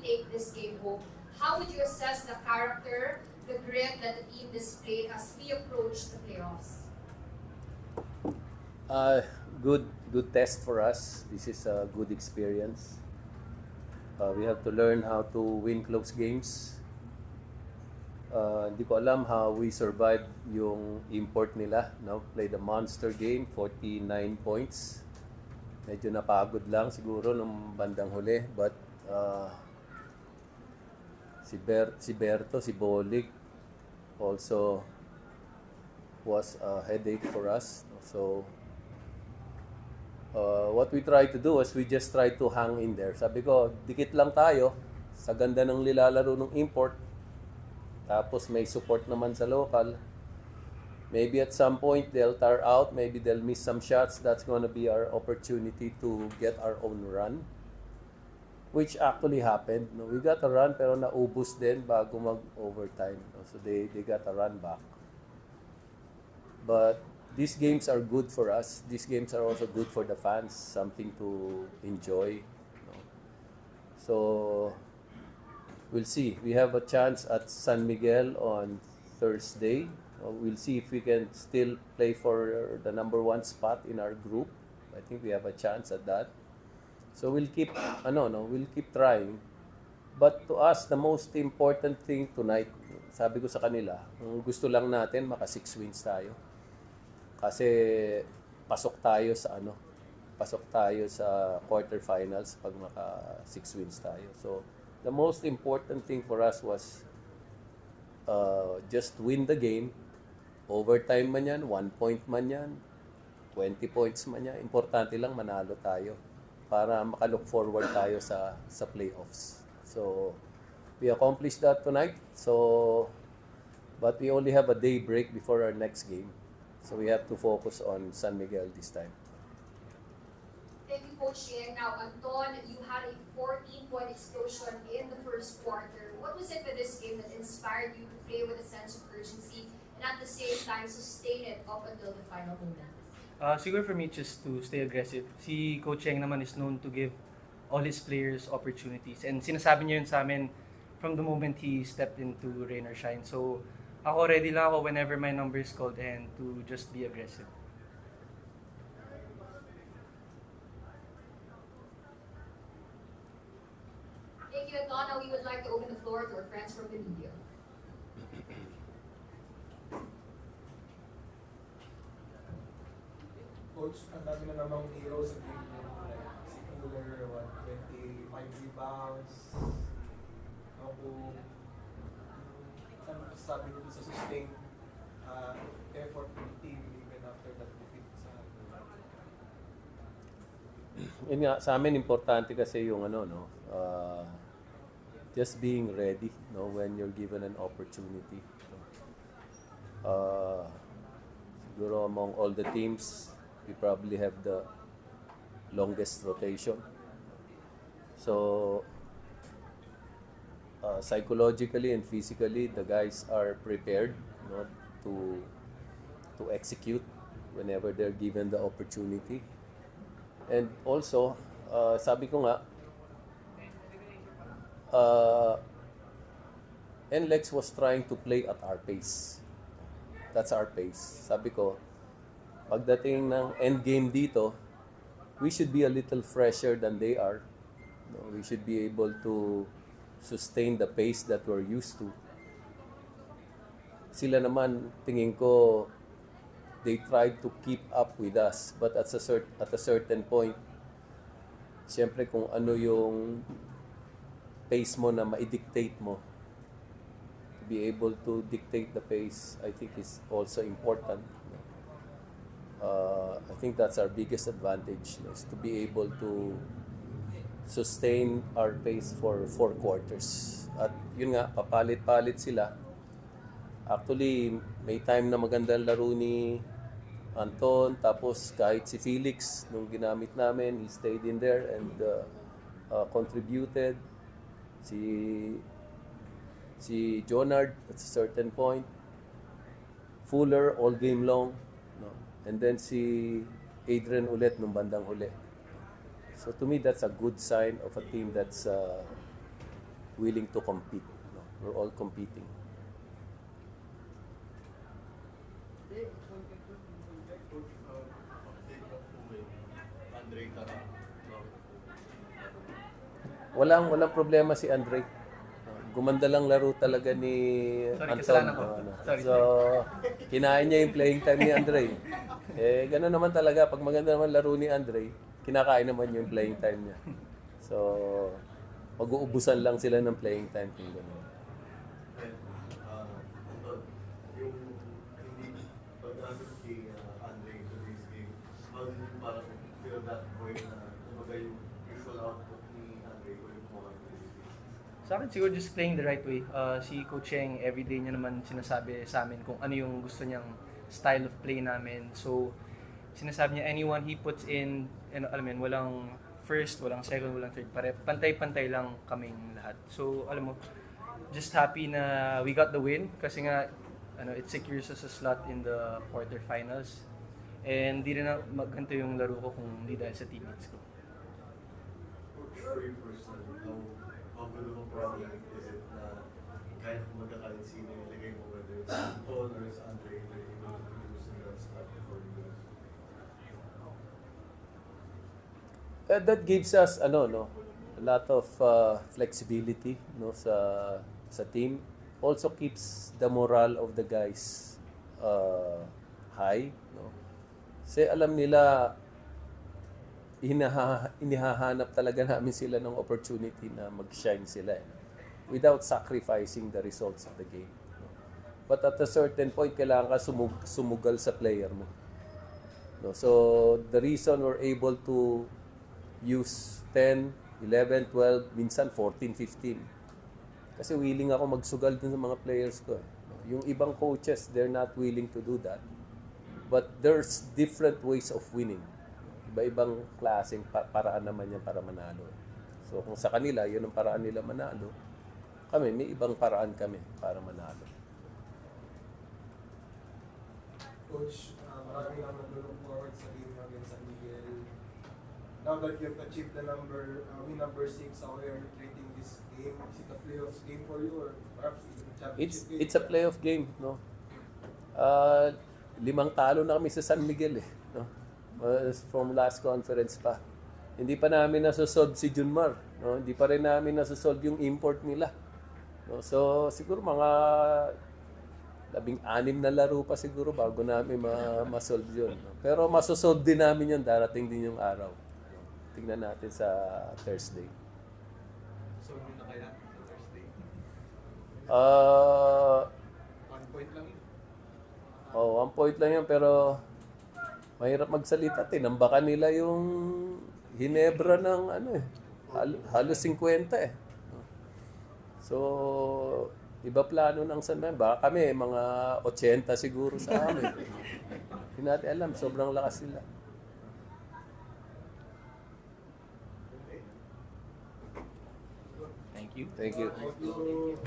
take this game home. How would you assess the character, the grit that the team displayed as we approach the playoffs? Uh, good test for us. This is a good experience. We have to learn how to win close games. Hindi ko alam how we survived yung import nila. No? Played a monster game, 49 points. Medyo napagod lang siguro nung bandang huli. But si Berto, si Bolig also was a headache for us. So, what we try to do is we just try to hang in there. Sabi ko, dikit lang tayo sa ganda ng nilalaro ng import. Tapos may support naman sa local. Maybe at some point they'll tire out. Maybe they'll miss some shots. That's gonna be our opportunity to get our own run. Which actually happened. No, we got a run pero naubos din bago mag-overtime. So they got a run back. But these games are good for us. These games are also good for the fans. Something to enjoy. No? So we'll see. We have a chance at San Miguel on Thursday. We'll see if we can still play for the number 1 spot in our group. I think we have a chance at that. So we'll keep we'll keep trying. But to us, the most important thing tonight, sabi ko sa kanila, gusto lang natin maka 6 wins tayo. Kasi pasok tayo sa quarterfinals pag maka 6 wins tayo. So the most important thing for us was just win the game. Overtime man yan, 1 point man yan, 20 points man yan. Importante lang manalo tayo para makalook forward tayo sa playoffs. So we accomplished that tonight. So but we only have a day break before our next game. So we have to focus on San Miguel this time. Thank you, Coach Yang. Now, Anton, you had a 14-point explosion in the first quarter. What was it with this game that inspired you to play with a sense of urgency and at the same time sustain it up until the final moment? Siguro for me, just to stay aggressive. Si Coach Cheng naman is known to give all his players opportunities. And sinasabi niya yun sa amin from the moment he stepped into Rain or Shine. So, ako ready lang ako whenever my number is called and to just be aggressive. Thank you, Anton. Now we would like to open the floor to our friends from the media. Coach, ang dami na namang hero sa game niyo. Like, si Fuller, 25 rebounds. Ako, ano sabi nyo sa sustained effort ng team even after that defeat sa Yun nga, sa amin importante kasi yung just being ready, no, when you're given an opportunity. Siguro among all the teams, we probably have the longest rotation. So psychologically and physically, the guys are prepared, to execute whenever they're given the opportunity. And also, sabi ko nga, NLEX was trying to play at our pace. That's our pace. Sabi ko, pagdating ng end game dito, we should be a little fresher than they are. We should be able to sustain the pace that we're used to. Sila naman, tingin ko, they tried to keep up with us. But at a certain point, siyempre kung ano yung pace mo na ma-dictate mo, to be able to dictate the pace, I think is also important. I think that's our biggest advantage, is to be able to sustain our pace for 4 quarters. At yun nga, papalit-palit sila. Actually, may time na magandang laro ni Anton, tapos kahit si Felix, nung ginamit namin, he stayed in there and contributed. Si Jonard at a certain point, Fuller all game long, no? And then si Adrian ulit nung bandang huli. So to me, that's a good sign of a team that's willing to compete. No? We're all competing. Walang problema si Andre. Gumanda lang laro talaga ni Sorry, Anton. kasalanan ko. Sorry. So, kinain niya yung playing time ni Andre. Gano'n naman talaga. Pag maganda naman laro ni Andre, kinakain naman yung playing time niya. So, mag-uubusan lang sila ng playing time kung gano'n. Yung hindi pag-asok kay Andre in today's game, how did you parang feel that way na kumbaga yung visual output ni Andre ko yung mga today's game? Sa akin siguro just playing the right way. Si Coach Cheng, everyday niya naman sinasabi sa amin kung ano yung gusto niyang style of play namin. So, sinasabi niya anyone he puts in, alam mo yun, walang first, walang second, walang third. Pantay-pantay lang kaming lahat. So, alam mo, just happy na we got the win kasi nga it secures us a slot in the quarterfinals. And di rin na ganito yung laro ko kung hindi dahil sa teammates ko. For you personally, how good of a problem is it na kahit magkakalit sino yung ilagay mo, whether it's Anton or it's Andre, they're able to produce in that spot for you? That gives us a lot of flexibility sa team. Also keeps the morale of the guys high, no. Kasi alam nila inihahanap talaga namin sila ng opportunity na mag-shine sila without sacrificing the results of the game, no? But at a certain point kailangan ka sumugal sa player mo, no. So the reason we're able to use 10, 11, 12, minsan 14, 15. Kasi willing ako magsugal dun sa mga players ko. Yung ibang coaches, they're not willing to do that. But there's different ways of winning. Iba-ibang klaseng paraan naman yan para manalo. So kung sa kanila, yun ang paraan nila manalo. Kami, may ibang paraan kami para manalo. Coach, maraming lang nag-look forward sa game against San Miguel. Now that you've achieved the win number 6, how are you treating this game? Is it a playoff game for you or perhaps even a championship game? It's a playoff game, no. 5 talo na kami sa San Miguel no. From last conference pa. Hindi pa namin nasosolve si Junmar, no. Hindi pa rin namin nasosolve yung import nila. No, so siguro mga 16 na laro pa siguro bago namin ma-solve yun. No? Pero masosolve din namin yun, darating din yung araw. No? Tingnan natin sa Thursday. So, yun na kaya sa Thursday? 1 point lang yun. 1 point lang yan, pero mahirap magsalita. Tinambakan nila yung Hinebra ng halos 50 So, iba plano ng San Miguel. Baka kami, mga 80 siguro sa amin. Hindi natin alam, sobrang lakas nila. Thank you. Thank you. Thank you.